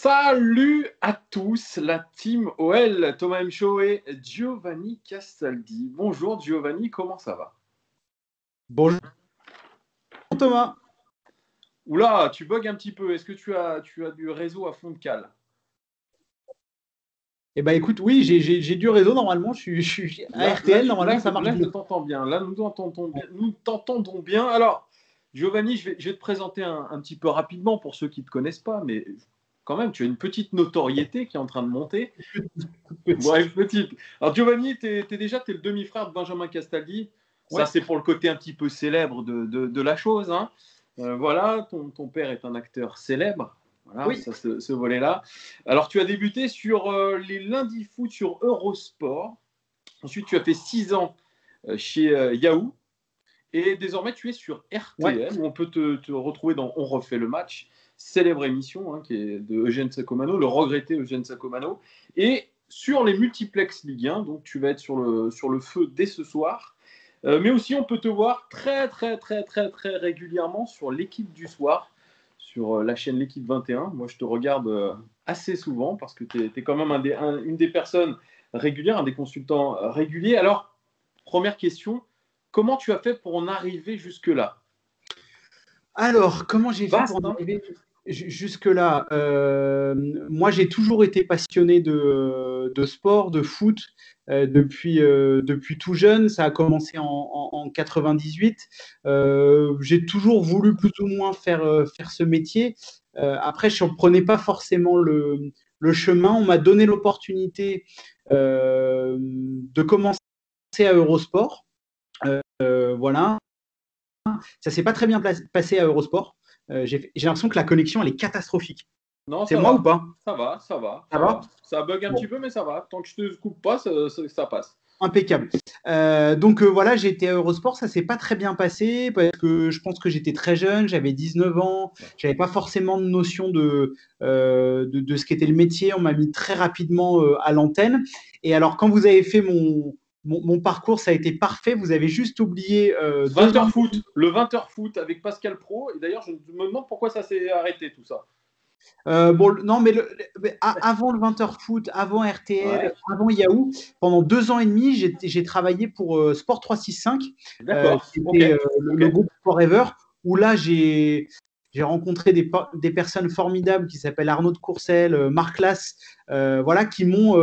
Salut à tous, la team OL, Thomas M. Show et Giovanni Castaldi. Bonjour Giovanni, comment ça va? Bonjour Thomas. Oula, tu bugs un petit peu. Est-ce que tu as du réseau à fond de cale? Eh ben écoute, oui, j'ai du réseau normalement. Je suis à RTL, normalement ça marche Là, je bien. t'entends bien. Là, nous t'entendons bien. Alors, Giovanni, je vais te présenter un petit peu rapidement pour ceux qui ne te connaissent pas, mais quand même, tu as une petite notoriété qui est en train de monter. Bref, petite. Alors, Giovanni, t'es le demi-frère de Benjamin Castaldi. Ça, Ouais. c'est pour le côté un petit peu célèbre de la chose, hein. Voilà, ton père est un acteur célèbre. Voilà, Oui. ça, ce volet-là. Alors, tu as débuté sur les lundis foot sur Eurosport. Ensuite, tu as fait 6 ans chez Yahoo. Et désormais, tu es sur Ouais. RTL, où on peut te retrouver dans On refait le match, célèbre émission, hein, qui est de Eugène Sacomano, le regretté Eugène Sacomano. Et sur les multiplex Ligue 1, donc tu vas être sur le feu dès ce soir. Mais aussi, on peut te voir très, très, très, très, très régulièrement sur l'équipe du soir, sur la chaîne L'équipe 21. Moi, je te regarde assez souvent parce que tu es quand même une des personnes régulières, un des consultants réguliers. Alors, première question, comment tu as fait pour en arriver jusque-là? Alors, comment j'ai fait pour Vaste, en hein? arriver jusque-là? Moi, j'ai toujours été passionné de sport, de foot, depuis tout jeune. Ça a commencé en 98. J'ai toujours voulu plus ou moins faire ce métier. Après, je ne prenais pas forcément le chemin. On m'a donné l'opportunité de commencer à Eurosport. Voilà. Ça s'est pas très bien passé à Eurosport. J'ai l'impression que la connexion, elle est catastrophique. Non, C'est ça moi ou va. pas? Ça va, ça va, Ça ça va? va. Ça bug un Bon, petit peu, mais ça va. Tant que je te coupe pas, ça passe. impeccable. Donc voilà, j'ai été à Eurosport, ça s'est pas très bien passé parce que je pense que j'étais très jeune, j'avais 19 ans, j'avais pas forcément de notion de ce qu'était le métier. On m'a mis très rapidement à l'antenne. Et alors, quand vous avez fait mon parcours, ça a été parfait. Vous avez juste oublié 2 ans. 20h foot, le 20h foot avec Pascal Pro. Et d'ailleurs, je me demande pourquoi ça s'est arrêté tout ça. Bon, non, mais avant le 20h foot, avant RTL, Ouais, avant Yahoo, pendant 2 ans et demi, j'ai travaillé pour Sport 365, d'accord, qui ok, était ok. le groupe Forever, où là, j'ai rencontré des personnes formidables qui s'appellent Arnaud de Courcelles, Marc Lass, voilà, qui m'ont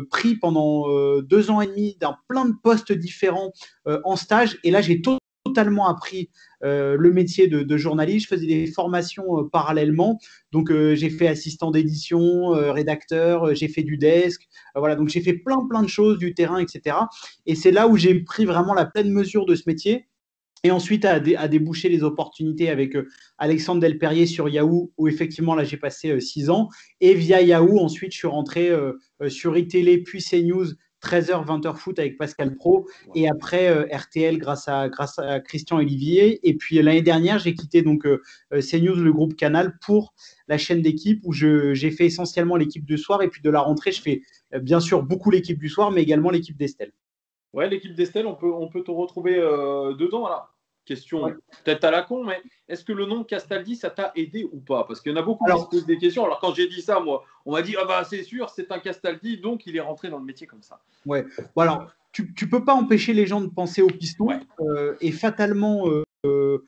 pris pendant 2 ans et demi dans plein de postes différents en stage. Et là, j'ai totalement appris le métier de journaliste. Je faisais des formations parallèlement. Donc, j'ai fait assistant d'édition, rédacteur, j'ai fait du desk. Voilà, donc j'ai fait plein de choses, du terrain, etc. Et c'est là où j'ai pris vraiment la pleine mesure de ce métier. Et ensuite, à déboucher les opportunités avec Alexandre Delperrier sur Yahoo, où effectivement, là, j'ai passé 6 ans. Et via Yahoo, ensuite, je suis rentré sur iTélé, puis CNews, 13h, 20h foot avec Pascal Pro. Et après, RTL grâce à Christian Olivier. Et puis, l'année dernière, j'ai quitté donc CNews, le groupe Canal, pour la chaîne d'équipe, où j'ai fait essentiellement l'équipe du soir. Et puis, de la rentrée, je fais bien sûr beaucoup l'équipe du soir, mais également l'équipe d'Estelle. Ouais, l'équipe d'Estelle, on peut te retrouver dedans. Alors, Ouais. question peut-être à la con, mais est-ce que le nom de Castaldi, ça t'a aidé ou pas? Parce qu'il y en a beaucoup qui se Alors, posent des questions. Alors, quand j'ai dit ça, moi, on m'a dit, ah bah c'est sûr, c'est un Castaldi, donc il est rentré dans le métier comme ça. ouais. Bon, alors, tu peux pas empêcher les gens de penser au Ouais. piston et fatalement, euh,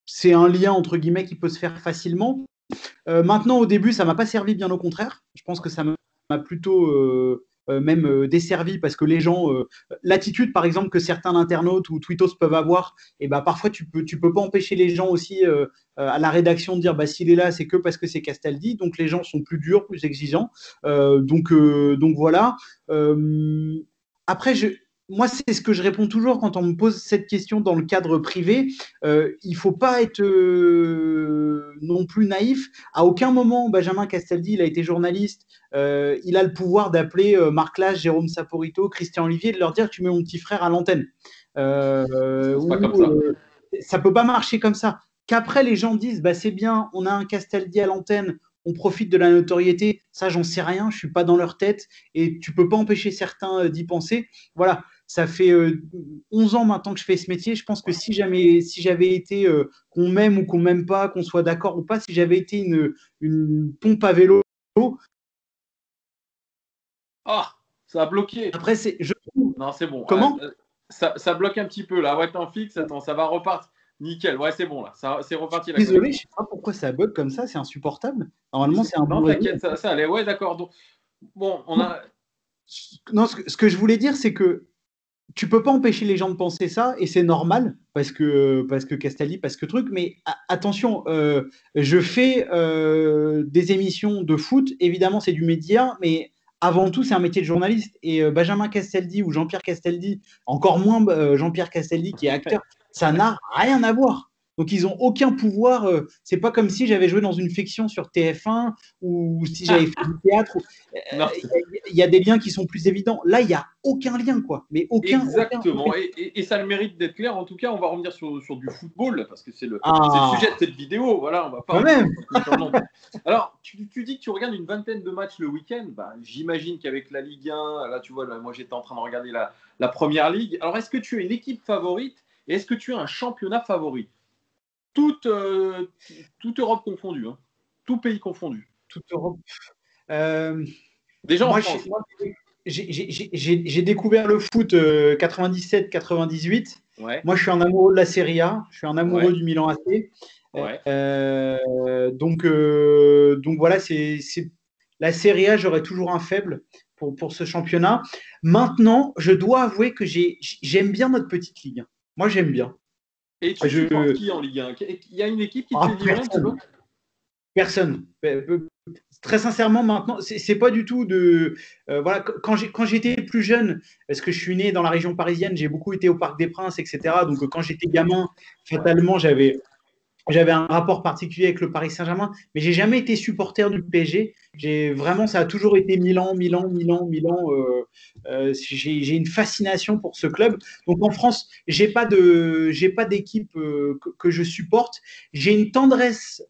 c'est un lien entre guillemets qui peut se faire facilement. Maintenant, au début, ça m'a pas servi, bien au contraire. Je pense que ça m'a plutôt même desservi parce que les gens, l'attitude par exemple que certains internautes ou tweetos peuvent avoir, et ben parfois tu peux pas empêcher les gens aussi à la rédaction de dire bah s'il est là, c'est que parce que c'est Castaldi. Donc les gens sont plus durs, plus exigeants. Donc voilà. Après, moi, c'est ce que je réponds toujours quand on me pose cette question dans le cadre privé. Il ne faut pas être non plus naïf. À aucun moment, Benjamin Castaldi, il a été journaliste. Il a le pouvoir d'appeler Marc Lash, Jérôme Saporito, Christian Olivier, de leur dire tu mets mon petit frère à l'antenne. Ça se passe pas comme ça. Ça peut pas marcher comme ça. Qu'après les gens disent bah c'est bien, on a un Castaldi à l'antenne, on profite de la notoriété. Ça, j'en sais rien, je suis pas dans leur tête et tu peux pas empêcher certains d'y penser. Voilà. ça fait 11 ans maintenant que je fais ce métier. Je pense que si j'avais été, qu'on m'aime ou qu'on m'aime pas, qu'on soit d'accord ou pas, si j'avais été une pompe à vélo, Ah, ça a bloqué. après, Non, c'est bon. Comment? Ça bloque un petit peu là. Ouais, t'en fixes. Attends, ça va repartir. Nickel. Ouais, c'est bon là. C'est reparti la Désolé, connexion. je sais pas pourquoi ça bug comme ça, c'est insupportable. Normalement, c'est un Non, bon réglé. t'inquiète, ça allait. Ouais, d'accord. Donc, bon, on a. Non, ce que je voulais dire, c'est que tu peux pas empêcher les gens de penser ça, et c'est normal, parce que Castaldi, parce que truc, mais attention, je fais des émissions de foot, évidemment c'est du média, mais avant tout c'est un métier de journaliste, et Benjamin Castaldi ou Jean-Pierre Castaldi, encore moins Jean-Pierre Castaldi qui est acteur, ça n'a rien à voir. Donc ils ont aucun pouvoir, c'est pas comme si j'avais joué dans une fiction sur TF1 ou si j'avais fait du théâtre. Non, Il y a des liens qui sont plus évidents. Là, il n'y a aucun lien, quoi. Mais exactement. aucun. Et ça a le mérite d'être clair. En tout cas, on va revenir sur du football parce que c'est le Ah, sujet de cette vidéo. Voilà, on va quand pas. même. Alors, tu dis que tu regardes une vingtaine de matchs le week-end. Bah, j'imagine qu'avec la Ligue 1, là, tu vois, là, moi j'étais en train de regarder la Première Ligue. Alors, est-ce que tu as une équipe favorite et est-ce que tu as un championnat favori? Toute Europe confondue, hein. Tout pays confondu. Toute Europe. Euh, Déjà en moi, France. j'ai découvert le foot 97-98. Ouais. Moi, je suis un amoureux de la Serie A. Je suis un amoureux Ouais. du Milan AC. Ouais. Donc voilà, c'est la Serie A. J'aurais toujours un faible pour ce championnat. Maintenant, je dois avouer que j'aime bien notre petite ligue. Moi, j'aime bien. Et tu supportes qui en Ligue 1? Il y a une équipe qui te fait vibrer un petit peu? Personne. Très sincèrement, maintenant, c'est pas du tout de. Voilà, quand j'étais plus jeune, parce que je suis né dans la région parisienne, j'ai beaucoup été au Parc des Princes, etc. Donc, quand j'étais gamin, fatalement, j'avais un rapport particulier avec le Paris Saint-Germain, mais j'ai jamais été supporter du PSG. Vraiment, ça a toujours été Milan, Milan, Milan, Milan. J'ai une fascination pour ce club. Donc en France, j'ai pas d'équipe que je supporte. J'ai une tendresse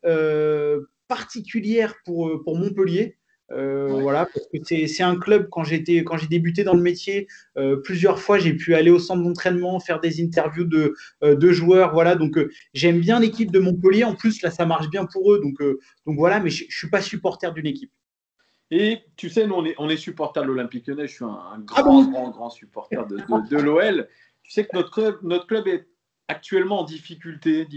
particulière pour Montpellier. Ouais. Voilà, parce que c'est un club, quand j'ai débuté dans le métier, plusieurs fois j'ai pu aller au centre d'entraînement, faire des interviews de joueurs, voilà, donc j'aime bien l'équipe de Montpellier. En plus, là, ça marche bien pour eux. Donc voilà, mais je ne suis pas supporter d'une équipe. Et tu sais, nous, on est supporter de l'Olympique Lyonnais. Je suis un grand supporter de l'OL. Tu sais que notre club est actuellement en difficulté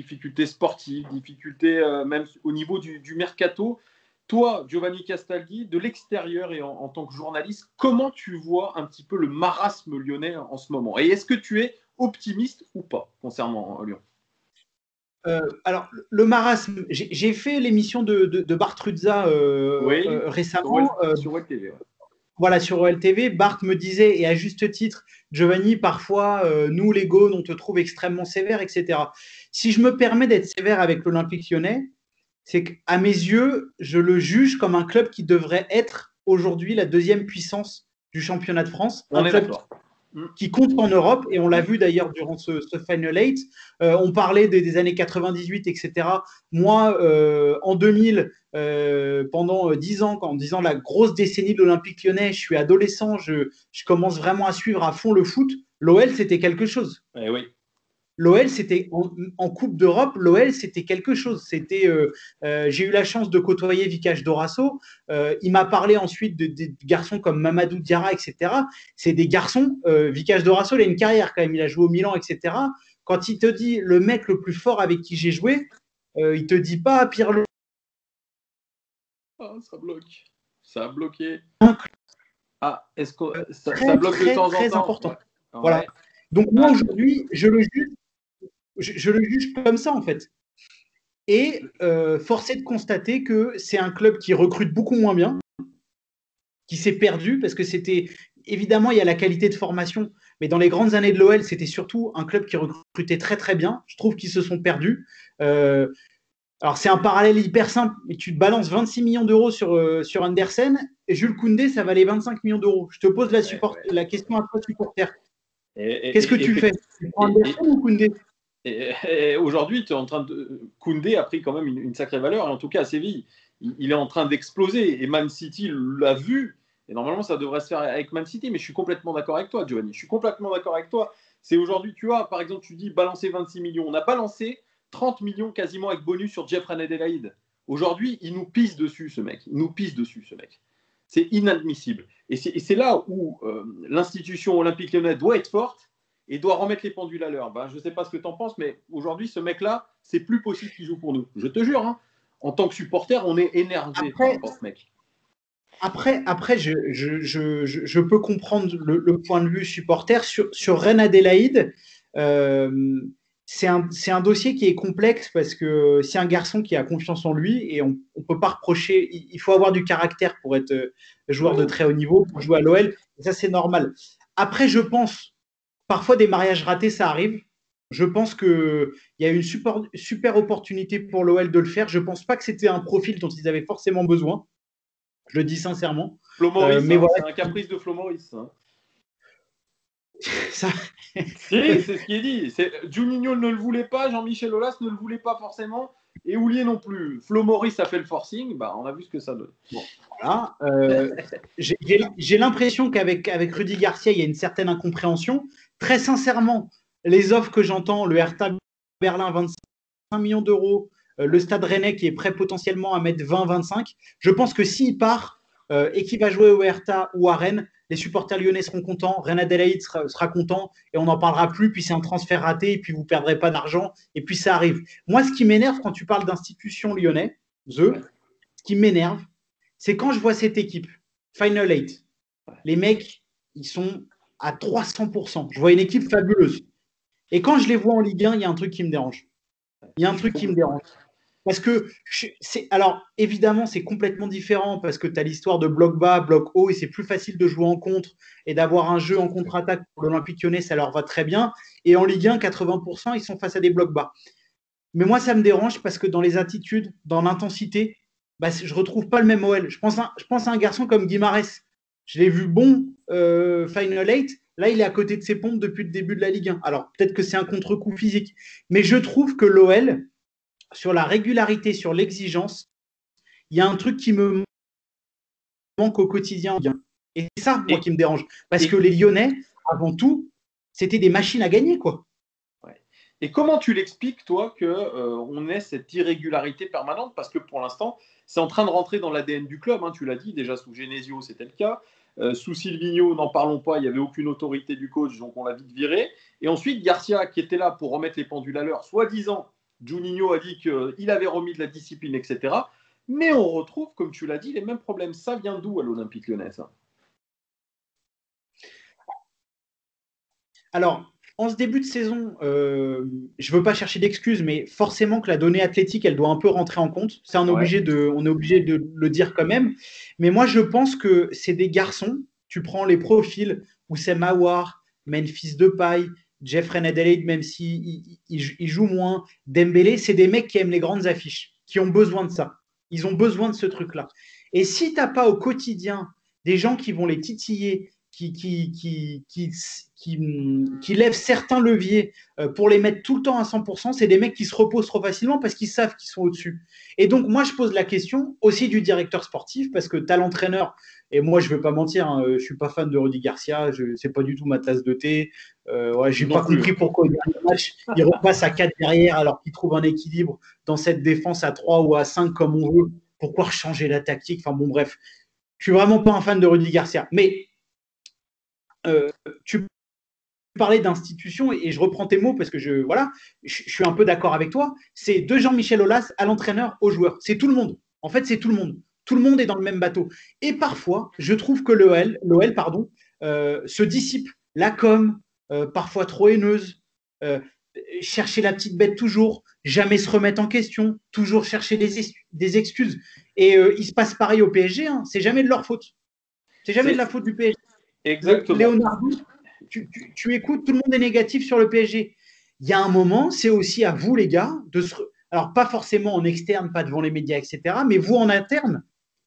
sportive, difficulté même au niveau du mercato. Toi, Giovanni Castaldi, de l'extérieur et en tant que journaliste, comment tu vois un petit peu le marasme lyonnais en ce moment? Et est-ce que tu es optimiste ou pas concernant Lyon? Alors, le marasme, j'ai fait l'émission de Bart Ruzza Oui, récemment. sur WebTV. Ouais. Voilà, sur OLTV, Bart me disait, et à juste titre, Giovanni, parfois, nous, les Gaunes, on te trouve extrêmement sévère, etc. Si je me permets d'être sévère avec l'Olympique lyonnais, c'est qu'à mes yeux, je le juge comme un club qui devrait être aujourd'hui la deuxième puissance du championnat de France. On est club d'accord. qui compte en Europe, et on l'a vu d'ailleurs durant ce Final 8. On parlait des années 98, etc. Moi, en 2000, pendant 10 ans, en disant la grosse décennie de l'Olympique lyonnais, je suis adolescent, je commence vraiment à suivre à fond le foot. L'OL, c'était quelque chose. Eh oui. L'OL, c'était en Coupe d'Europe, l'OL, c'était quelque chose. J'ai eu la chance de côtoyer Vicage Dorasso. Il m'a parlé ensuite de garçons comme Mamadou Diarra, etc. C'est des garçons. Vicage Dorasso, il a une carrière quand même. Il a joué au Milan, etc. Quand il te dit le mec le plus fort avec qui j'ai joué, il te dit pas Pirlo. Ah, ça bloque. Ça a bloqué. Ah, est-ce que ça bloque de temps en temps? Très important. Ouais. Voilà. Donc moi aujourd'hui, je le juge comme ça en fait. Et force est de constater que c'est un club qui recrute beaucoup moins bien, qui s'est perdu, parce que c'était évidemment, il y a la qualité de formation, mais dans les grandes années de l'OL, c'était surtout un club qui recrutait très très bien. Je trouve qu'ils se sont perdus. Alors c'est un parallèle hyper simple, mais tu te balances 26 millions d'euros sur Andersen, et Jules Koundé, ça valait 25 millions d'euros. Je te pose la question à toi, supporter. Qu'est-ce que tu fais? Tu prends Andersen ou Koundé? Et aujourd'hui, tu es en train de. Koundé a pris quand même une sacrée valeur, et en tout cas à Séville, il est en train d'exploser. Et Man City l'a vu, Et normalement, ça devrait se faire avec Man City, mais je suis complètement d'accord avec toi, Giovanni. Je suis complètement d'accord avec toi. C'est aujourd'hui, tu vois, par exemple, tu dis balancer 26 millions. On a balancé 30 millions quasiment avec bonus sur Jeffrey Adelaide. Aujourd'hui, il nous pisse dessus, ce mec. Il nous pisse dessus, ce mec. C'est inadmissible. Et c'est là où l'institution olympique lyonnaise doit être forte et doit remettre les pendules à l'heure. Ben, je ne sais pas ce que tu en penses, mais aujourd'hui, ce mec-là, c'est plus possible qu'il joue pour nous. Je te jure, hein, en tant que supporter, on est énervé par ce mec. Après je peux comprendre le point de vue supporter. Sur Reine Adélaïde, c'est un dossier qui est complexe parce que c'est un garçon qui a confiance en lui et on ne peut pas reprocher. Il faut avoir du caractère pour être joueur de très haut niveau, pour jouer à l'OL. Et ça, c'est normal. Après, je pense, parfois des mariages ratés, ça arrive. Je pense qu'il y a une super opportunité pour l'OL de le faire. Je ne pense pas que c'était un profil dont ils avaient forcément besoin. Je le dis sincèrement. Flo Maurice, mais voilà. C'est un caprice de Flo Maurice. Hein. Ça... c'est ce qui est dit. Juninho ne le voulait pas, Jean-Michel Aulas ne le voulait pas forcément, et Houllier non plus. Flo Maurice a fait le forcing, bah, on a vu ce que ça donne. Bon, voilà. J'ai l'impression qu'avec Rudy Garcia, il y a une certaine incompréhension. Très sincèrement, les offres que j'entends, le Hertha Berlin, 25 millions d'euros, le Stade Rennais qui est prêt potentiellement à mettre 20-25, je pense que s'il part et qu'il va jouer au Hertha ou à Rennes, les supporters lyonnais seront contents, Reine Adélaïde sera content et on n'en parlera plus, puis c'est un transfert raté et puis vous ne perdrez pas d'argent et puis ça arrive. Moi, ce qui m'énerve quand tu parles d'institutions lyonnaises, ce qui m'énerve, c'est quand je vois cette équipe, Final 8, les mecs, ils sont à 300%. Je vois une équipe fabuleuse. Et quand je les vois en Ligue 1, il y a un truc qui me dérange. Il y a un truc qui me dérange. Parce que, alors évidemment, c'est complètement différent parce que tu as l'histoire de bloc bas, bloc haut, et c'est plus facile de jouer en contre et d'avoir un jeu en contre-attaque pour l'Olympique Lyonnais, ça leur va très bien. Et en Ligue 1, 80%, ils sont face à des blocs bas. Mais moi, ça me dérange parce que dans les attitudes, dans l'intensité, bah, je ne retrouve pas le même OL. Je pense à un garçon comme Guimarães. Je l'ai vu bon Final 8. Là, il est à côté de ses pompes depuis le début de la Ligue 1. Alors, peut-être que c'est un contre-coup physique. Mais je trouve que l'OL, sur la régularité, sur l'exigence, il y a un truc qui me manque au quotidien. Et c'est ça, moi, qui me dérange. Parce que les Lyonnais, avant tout, c'était des machines à gagner, quoi. Et comment tu l'expliques, toi, qu'on ait cette irrégularité permanente? Parce que pour l'instant, c'est en train de rentrer dans l'ADN du club. Hein, tu l'as dit, déjà sous Genesio, c'était le cas. Sous Silvino, n'en parlons pas, il n'y avait aucune autorité du coach, donc on l'a vite viré. Et ensuite, Garcia, qui était là pour remettre les pendules à l'heure, soi-disant, Juninho a dit qu'il avait remis de la discipline, etc. Mais on retrouve, comme tu l'as dit, les mêmes problèmes. Ça vient d'où à l'Olympique Lyonnais, ça? Alors, en ce début de saison, je ne veux pas chercher d'excuses, mais forcément que la donnée athlétique, elle doit un peu rentrer en compte. On est obligé de le dire quand même. Mais moi, je pense que c'est des garçons. Tu prends les profils, Oussem Aouar, Memphis Depay, Jeffrey Adelaide, même s'il joue moins, Dembélé, c'est des mecs qui aiment les grandes affiches, qui ont besoin de ça. Ils ont besoin de ce truc-là. Et si tu n'as pas au quotidien des gens qui vont les titiller, qui lèvent certains leviers pour les mettre tout le temps à 100%, c'est des mecs qui se reposent trop facilement parce qu'ils savent qu'ils sont au-dessus. Et donc, moi, je pose la question aussi du directeur sportif parce que tu as l'entraîneur, et moi, je ne vais pas mentir, hein, je ne suis pas fan de Rudy Garcia, ce n'est pas du tout ma tasse de thé. Je n'ai pas compris pourquoi au dernier match, il repasse à 4 derrière alors qu'il trouve un équilibre dans cette défense à 3 ou à 5 comme on veut. Pourquoi changer la tactique? Enfin bon, bref. Je ne suis vraiment pas un fan de Rudy Garcia. Mais tu parlais d'institution et je reprends tes mots parce que je suis un peu d'accord avec toi. C'est de Jean-Michel Aulas à l'entraîneur aux joueurs. C'est tout le monde. En fait, c'est tout le monde. Tout le monde est dans le même bateau. Et parfois, je trouve que l'OL se dissipe. La com, parfois trop haineuse, chercher la petite bête toujours, jamais se remettre en question, toujours chercher des excuses. Et il se passe pareil au PSG. Hein. C'est jamais de leur faute. C'est jamais de la faute du PSG. Exactement. Leonardo, tu écoutes, tout le monde est négatif sur le PSG. Il y a un moment, c'est aussi à vous, les gars, alors pas forcément en externe, pas devant les médias, etc., mais vous en interne,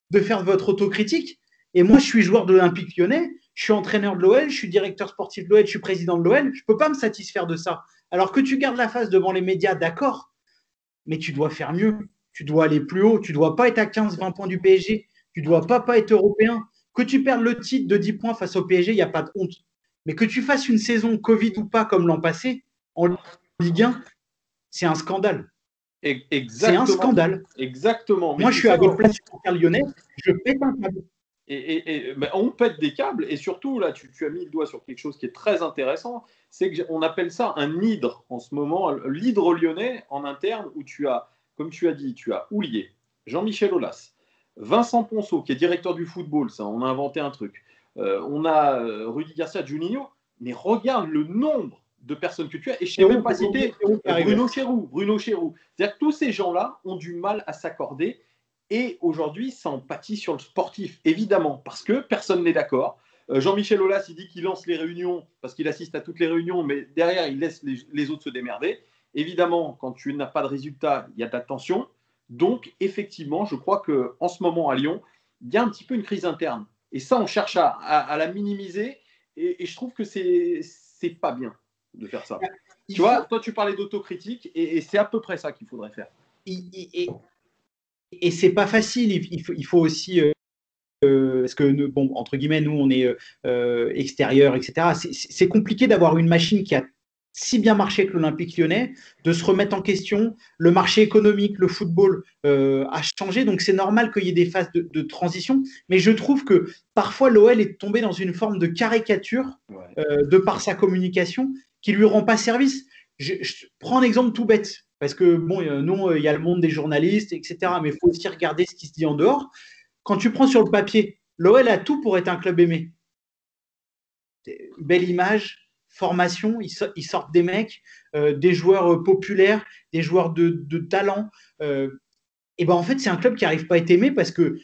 de faire votre autocritique. Et moi, je suis joueur de l'Olympique Lyonnais, je suis entraîneur de l'OL, je suis directeur sportif de l'OL, je suis président de l'OL, je ne peux pas me satisfaire de ça. Alors que tu gardes la face devant les médias, d'accord, mais tu dois faire mieux, tu dois aller plus haut, tu ne dois pas être à 15-20 points du PSG, tu ne dois pas être européen. Que tu perdes le titre de 10 points face au PSG, il n'y a pas de honte. Mais que tu fasses une saison Covid ou pas comme l'an passé, en Ligue 1, c'est un scandale. C'est un scandale. Exactement. Moi, je suis à votre place supporter lyonnais, je pète un câble. On pète des câbles, et surtout, là, tu as mis le doigt sur quelque chose qui est très intéressant, c'est qu'on appelle ça un hydre en ce moment, l'hydre lyonnais en interne, où tu as, comme tu as dit, tu as Houllier, Jean-Michel Aulas, Vincent Ponceau, qui est directeur du football, ça, on a inventé un truc, on a Rudy Garcia, Juninho, mais regarde le nombre de personnes que tu as, et je ne sais même pas citer Bruno Chéroux. C'est-à-dire que tous ces gens-là ont du mal à s'accorder. Et aujourd'hui, ça en pâtit sur le sportif, évidemment, parce que personne n'est d'accord. Jean-Michel Aulas, il dit qu'il lance les réunions parce qu'il assiste à toutes les réunions, mais derrière, il laisse les autres se démerder. Évidemment, quand tu n'as pas de résultat, il y a de la tension. Donc, effectivement, je crois qu'en ce moment, à Lyon, il y a un petit peu une crise interne. Et ça, on cherche à la minimiser. Et je trouve que c'est pas bien de faire ça. Tu vois, toi, tu parlais d'autocritique, et c'est à peu près ça qu'il faudrait faire. Et c'est pas facile. Il faut aussi, parce que bon, entre guillemets, nous, on est extérieur, etc. C'est compliqué d'avoir une machine qui a si bien marché que l'Olympique Lyonnais, de se remettre en question. Le marché économique, le football a changé, donc c'est normal qu'il y ait des phases de transition. Mais je trouve que parfois l'OL est tombé dans une forme de caricature de par sa communication qui lui rend pas service. Je prends un exemple tout bête, parce que bon, nous, il y a le monde des journalistes, etc. Mais il faut aussi regarder ce qui se dit en dehors. Quand tu prends sur le papier, l'OL a tout pour être un club aimé. Belle image, formation, ils sortent des mecs, des joueurs populaires, des joueurs de talent. Et ben en fait, c'est un club qui n'arrive pas à être aimé parce que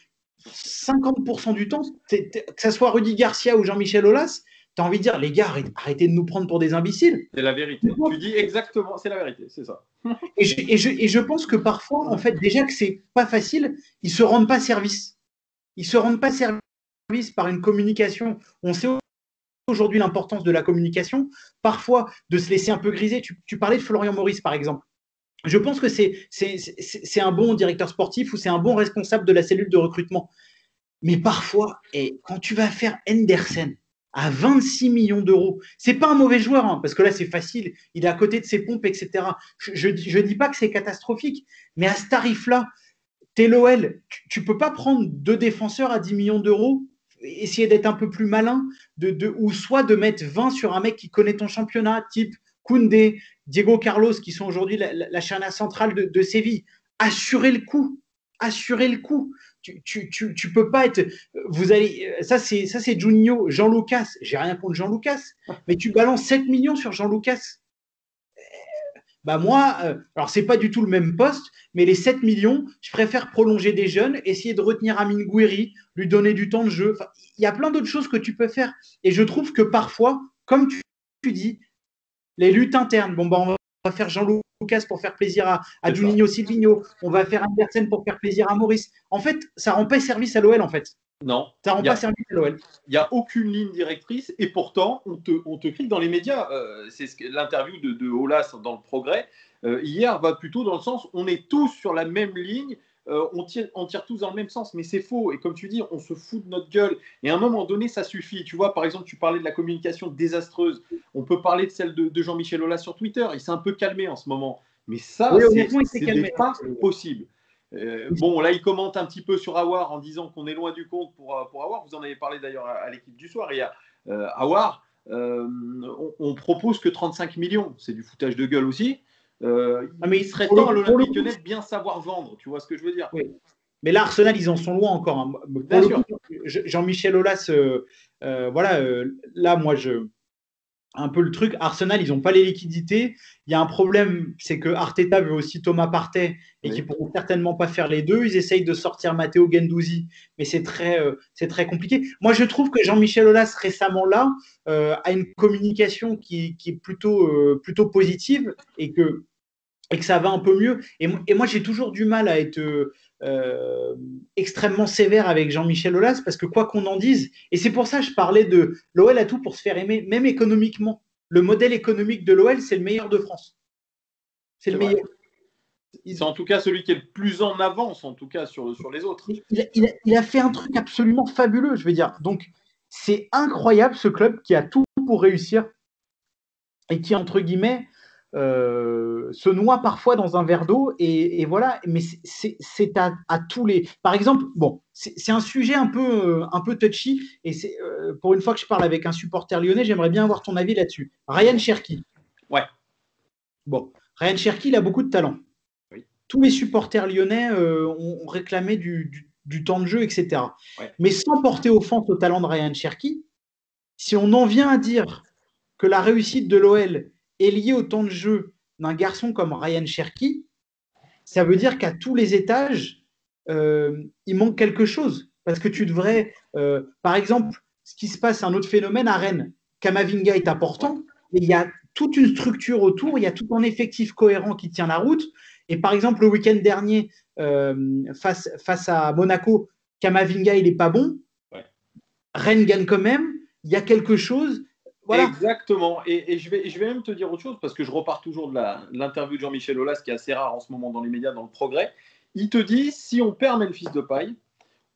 50% du temps, que ce soit Rudy Garcia ou Jean-Michel Aulas, tu as envie de dire, les gars, arrêtez de nous prendre pour des imbéciles. C'est la vérité. Tu dis exactement, c'est la vérité, c'est ça. Et je pense que parfois, en fait, déjà que c'est pas facile, ils se rendent pas service. Ils se rendent pas service par une communication. On sait aujourd'hui l'importance de la communication, parfois de se laisser un peu griser. Tu parlais de Florian Maurice, par exemple. Je pense que c'est un bon directeur sportif ou c'est un bon responsable de la cellule de recrutement. Mais parfois, quand tu vas faire Henderson à 26 millions d'euros, c'est pas un mauvais joueur, hein, parce que là, c'est facile, il est à côté de ses pompes, etc. Je dis pas que c'est catastrophique, mais à ce tarif-là, t'es l'OL, tu peux pas prendre 2 défenseurs à 10 millions d'euros, essayer d'être un peu plus malin, ou soit de mettre 20 sur un mec qui connaît ton championnat, type Koundé, Diego Carlos, qui sont aujourd'hui la charnière centrale de Séville. Assurer le coup. Assurer le coup. Tu peux pas être. Vous allez. Ça, c'est Juninho, Jean Lucas. J'ai rien contre Jean Lucas, mais tu balances 7 millions sur Jean Lucas. Bah moi, alors c'est pas du tout le même poste, mais les 7 millions, je préfère prolonger des jeunes, essayer de retenir Amine Gouiri, lui donner du temps de jeu. Enfin, il y a plein d'autres choses que tu peux faire. Et je trouve que parfois, comme tu dis, les luttes internes, bon, bah, on va faire Jean Lucas pour faire plaisir à Juninho Silvino, on va faire Andersen pour faire plaisir à Maurice. En fait, ça rend pas service à l'OL, en fait. Non. Ça rend pas service à l'OL. Il n'y a aucune ligne directrice, et pourtant, on te clique dans les médias. C'est l'interview de Aulas dans le Progrès. Hier va plutôt dans le sens, on est tous sur la même ligne, on tire tous dans le même sens, mais c'est faux. Et comme tu dis, on se fout de notre gueule. Et à un moment donné, ça suffit. Tu vois, par exemple, tu parlais de la communication désastreuse. On peut parler de celle de Jean-Michel Aulas sur Twitter. Il s'est un peu calmé en ce moment. Mais ça, oui, c'est pas possible. Bon, là, il commente un petit peu sur Aouar en disant qu'on est loin du compte pour Aouar. Vous en avez parlé d'ailleurs à l'équipe du soir. Il y a Aouar, on propose que 35 millions. C'est du foutage de gueule aussi. Mais il serait temps à l'Olympique Lyonnais de bien savoir vendre. Tu vois ce que je veux dire? Oui. Mais là, Arsenal, ils en sont loin encore. Hein. Bien sûr. Jean-Michel Aulas, voilà, là, moi, un peu le truc. Arsenal, ils n'ont pas les liquidités. Il y a un problème, c'est que Arteta veut aussi Thomas Partey et qu'ils ne pourront certainement pas faire les deux. Ils essayent de sortir Matteo Guendouzi, mais c'est très compliqué. Moi, je trouve que Jean-Michel Aulas, récemment là, a une communication qui est plutôt positive et que ça va un peu mieux. Et moi, j'ai toujours du mal à être extrêmement sévère avec Jean-Michel Aulas parce que quoi qu'on en dise, et c'est pour ça que je parlais de l'OL a tout pour se faire aimer, même économiquement. Le modèle économique de l'OL, c'est le meilleur de France. C'est le meilleur. C'est en tout cas celui qui est le plus en avance, en tout cas, sur les autres. Il a fait un truc absolument fabuleux, je veux dire. Donc, c'est incroyable ce club qui a tout pour réussir et qui, entre guillemets, se noie parfois dans un verre d'eau. Et voilà, mais c'est à tous les. Par exemple, bon, c'est un sujet un peu touchy. Et c'est pour une fois que je parle avec un supporter lyonnais, j'aimerais bien avoir ton avis là-dessus. Ryan Cherki. Ouais. Bon, Ryan Cherki, il a beaucoup de talent. Oui. Tous les supporters lyonnais ont réclamé du temps de jeu, etc. Ouais. Mais sans porter offense au talent de Ryan Cherki, si on en vient à dire que la réussite de l'OL est liée au temps de jeu d'un garçon comme Ryan Cherki, ça veut dire qu'à tous les étages, il manque quelque chose. Parce que tu devrais, par exemple, ce qui se passe, un autre phénomène à Rennes, Kamavinga est important, mais il y a toute une structure autour, il y a tout un effectif cohérent qui tient la route. Et par exemple, le week-end dernier, face à Monaco, Kamavinga, il n'est pas bon. Ouais. Rennes gagne quand même. Il y a quelque chose. Voilà. Exactement. Et je vais même te dire autre chose, parce que je repars toujours de l'interview de Jean-Michel Aulas, qui est assez rare en ce moment dans les médias, dans le Progrès. Il te dit, si on perd Memphis Depay,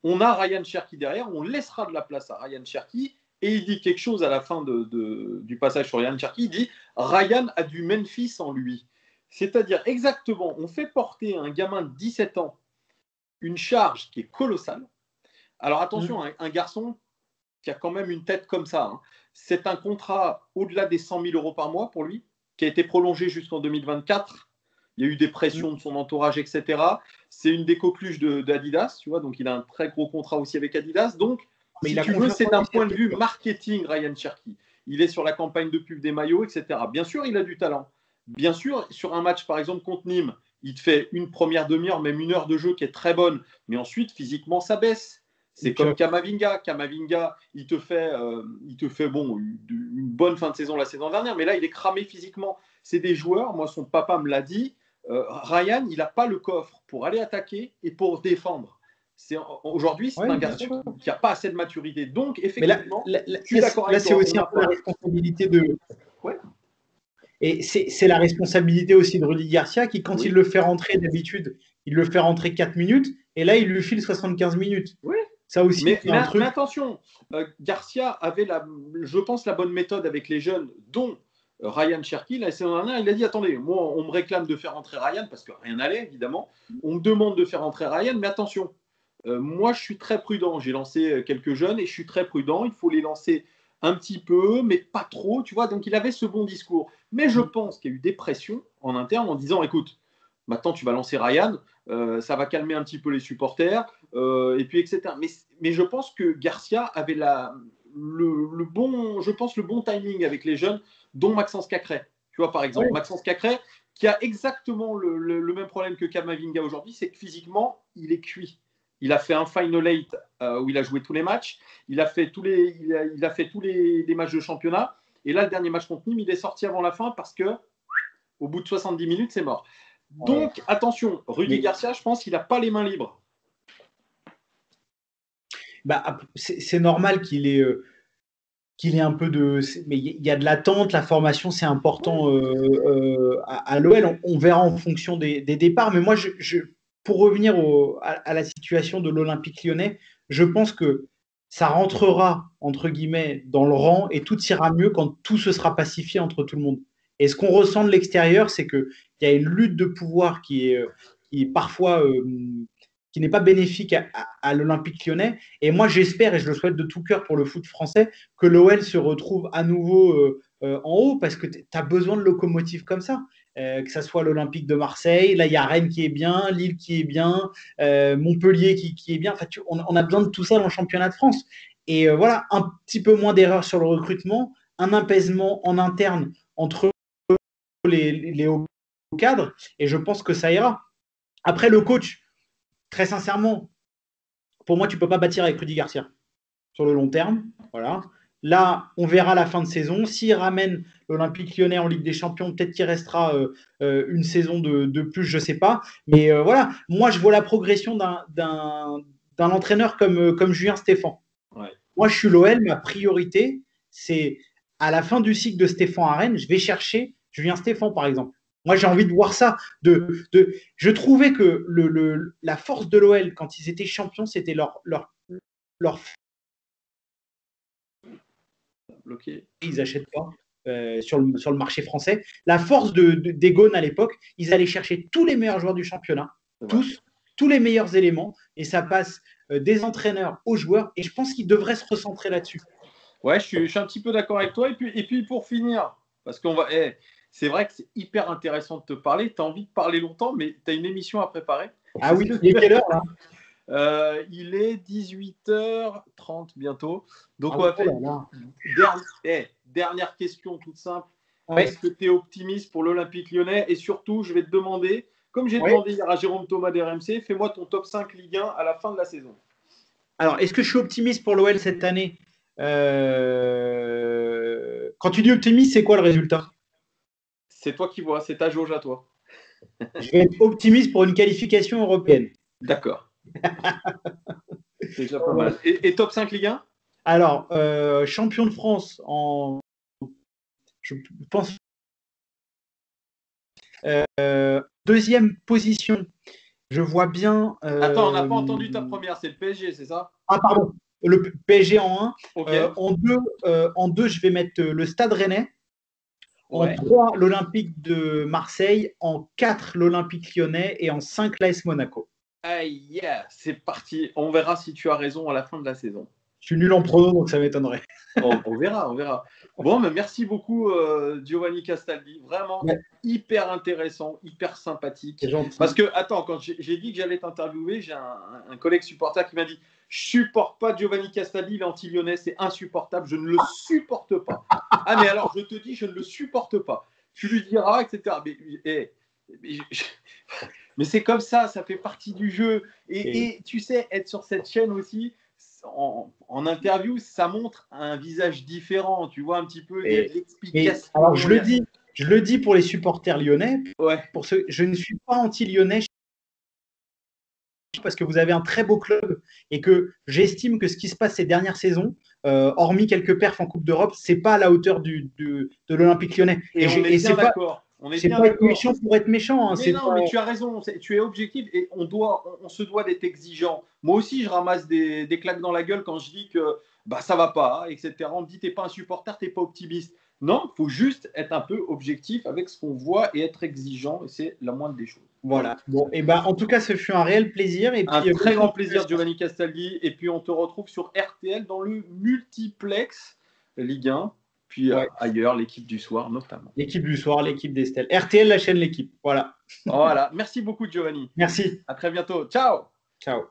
on a Ryan Cherki derrière, on laissera de la place à Ryan Cherki. Et il dit quelque chose à la fin du passage sur Ryan Cherki. Il dit, Ryan a du Memphis en lui. C'est-à-dire exactement, on fait porter à un gamin de 17 ans une charge qui est colossale. Alors attention, un garçon qui a quand même une tête comme ça, hein. C'est un contrat au-delà des 100 000 euros par mois pour lui, qui a été prolongé jusqu'en 2024. Il y a eu des pressions de son entourage, etc. C'est une des coqueluches d'Adidas, tu vois, donc il a un très gros contrat aussi avec Adidas. Donc, mais si tu veux, c'est d'un point de vue marketing, Ryan Cherki. Il est sur la campagne de pub des maillots, etc. Bien sûr, il a du talent. Bien sûr, sur un match, par exemple, contre Nîmes, il te fait une première demi-heure, même une heure de jeu qui est très bonne, mais ensuite, physiquement, ça baisse. C'est comme Kamavinga. Kamavinga, il te fait bon, une bonne fin de saison la saison dernière, mais là, il est cramé physiquement. C'est des joueurs, moi, son papa me l'a dit, Ryan, il n'a pas le coffre pour aller attaquer et pour défendre. Aujourd'hui, c'est un garçon qui n'a pas assez de maturité. Donc, effectivement, je suis d'accord avec toi. Là, c'est aussi un peu la responsabilité de. Ouais. Et c'est la responsabilité aussi de Rudy Garcia qui, quand il le fait rentrer d'habitude, il le fait rentrer 4 minutes et là, il lui file 75 minutes. Oui. Ça aussi, mais attention, Garcia avait, je pense, la bonne méthode avec les jeunes, dont Ryan Cherki. La saison dernière, il a dit, attendez, moi, on me réclame de faire rentrer Ryan, parce que rien n'allait, évidemment. On me demande de faire rentrer Ryan, mais attention, moi, je suis très prudent. J'ai lancé quelques jeunes et je suis très prudent. Il faut les lancer un petit peu, mais pas trop, tu vois. Donc, il avait ce bon discours. Mais je pense qu'il y a eu des pressions en interne en disant, écoute, maintenant, tu vas lancer Ryan, ça va calmer un petit peu les supporters, et puis etc. Mais je pense que Garcia avait le bon timing avec les jeunes, dont Maxence Cacré. Tu vois, par exemple, Maxence Cacré, qui a exactement le même problème que Kamavinga aujourd'hui, c'est que physiquement, il est cuit. Il a fait un Final 8 où il a joué tous les matchs. Il a fait tous les matchs de championnat. Et là, le dernier match contre Nîmes, il est sorti avant la fin parce que au bout de 70 minutes, c'est mort. Donc, attention, Rudy Garcia, je pense qu'il n'a pas les mains libres. Bah, c'est normal qu'il ait un peu de. Mais il y a de l'attente, la formation, c'est important à l'OL. On verra en fonction des départs. Mais moi, pour revenir à la situation de l'Olympique lyonnais, je pense que ça rentrera, entre guillemets, dans le rang et tout ira mieux quand tout se sera pacifié entre tout le monde. Et ce qu'on ressent de l'extérieur, c'est qu'il y a une lutte de pouvoir qui est parfois qui n'est pas bénéfique à l'Olympique lyonnais. Et moi, j'espère, et je le souhaite de tout cœur pour le foot français, que l'OL se retrouve à nouveau en haut, parce que tu as besoin de locomotives comme ça. Que ça soit l'Olympique de Marseille, là il y a Rennes qui est bien, Lille qui est bien, Montpellier qui est bien. Enfin, on a besoin de tout ça dans le championnat de France. Et voilà, un petit peu moins d'erreurs sur le recrutement, un apaisement en interne entre les hauts cadres, et je pense que ça ira. Après, le coach, très sincèrement, pour moi, tu ne peux pas bâtir avec Rudy Garcia sur le long terme. Voilà. Là, on verra la fin de saison. S'il ramène l'Olympique lyonnais en Ligue des Champions, peut-être qu'il restera une saison de plus, je ne sais pas. Mais voilà, moi, je vois la progression d'un entraîneur comme Julien Stéphan. Ouais. Moi, je suis l'OL, ma priorité, c'est à la fin du cycle de Stéphan à Rennes, je vais chercher Julien Stéphan, par exemple. Moi, j'ai envie de voir ça. Je trouvais que la force de l'OL, quand ils étaient champions, c'était leur Bloqué. ils n'achètent pas sur le marché français. La force des Gaunes à l'époque, ils allaient chercher tous les meilleurs joueurs du championnat, tous les meilleurs éléments, et ça passe des entraîneurs aux joueurs, et je pense qu'ils devraient se recentrer là-dessus. Ouais, je suis un petit peu d'accord avec toi. Et puis pour finir, parce qu'on va. C'est vrai que c'est hyper intéressant de te parler. Tu as envie de parler longtemps, mais tu as une émission à préparer. Ah oui, il est quelle heure là? Il est 18h30 bientôt. Donc, on va faire dernière question toute simple. Ouais. Est-ce que tu es optimiste pour l'Olympique Lyonnais? Et surtout, je vais te demander, comme j'ai demandé hier à Jérôme Thomas d'RMC, fais-moi ton top 5 Ligue 1 à la fin de la saison. Alors, est-ce que je suis optimiste pour l'OL cette année? Quand tu dis optimiste, c'est quoi le résultat? C'est toi qui vois, c'est ta jauge à toi. Je vais être optimiste pour une qualification européenne. D'accord. C'est déjà pas mal. Et top 5 Ligue 1? Alors, champion de France je pense, deuxième position, je vois bien. Attends, on n'a pas entendu ta première, c'est le PSG, c'est ça? Ah, pardon, le PSG en 1. Okay. En 2, je vais mettre le Stade Rennais. En 3, l'Olympique de Marseille. En 4, l'Olympique Lyonnais. Et en 5, l'AS Monaco. Aïe, yeah, c'est parti. On verra si tu as raison à la fin de la saison. Je suis nul en prono, donc ça m'étonnerait. On verra. Bon, mais merci beaucoup, Giovanni Castaldi. Vraiment hyper intéressant, hyper sympathique. Parce que, attends, quand j'ai dit que j'allais t'interviewer, j'ai un collègue supporter qui m'a dit « Je supporte pas Giovanni Castaldi, il est anti-lyonnais, c'est insupportable, je ne le supporte pas. » Ah, mais alors, je te dis, je ne le supporte pas. Tu lui diras, etc. Mais c'est comme ça fait partie du jeu. Et tu sais, être sur cette chaîne aussi, en interview, ça montre un visage différent. Tu vois un petit peu l'explication. Alors, je le dis pour les supporters lyonnais. Ouais. Je ne suis pas anti-lyonnais parce que vous avez un très beau club et que j'estime que ce qui se passe ces dernières saisons, hormis quelques perfs en Coupe d'Europe, c'est pas à la hauteur de l'Olympique Lyonnais. Et on est bien d'accord. C'est pas une méchant pour être méchant. Hein, mais tu as raison, tu es objectif et on se doit d'être exigeant. Moi aussi, je ramasse des claques dans la gueule quand je dis que ça va pas, etc. On me dit t'es pas un supporter, t'es pas optimiste. Non, il faut juste être un peu objectif avec ce qu'on voit et être exigeant, et c'est la moindre des choses. Voilà. Bon, et en tout cas, ce fut un réel plaisir. Et un très grand plaisir, Giovanni Castaldi. Et puis, on te retrouve sur RTL dans le multiplex Ligue 1. Puis ailleurs, l'équipe du soir notamment. L'équipe du soir, l'équipe d'Estelle. RTL, la chaîne L'équipe. Voilà. Voilà. Merci beaucoup, Giovanni. Merci. À très bientôt. Ciao. Ciao.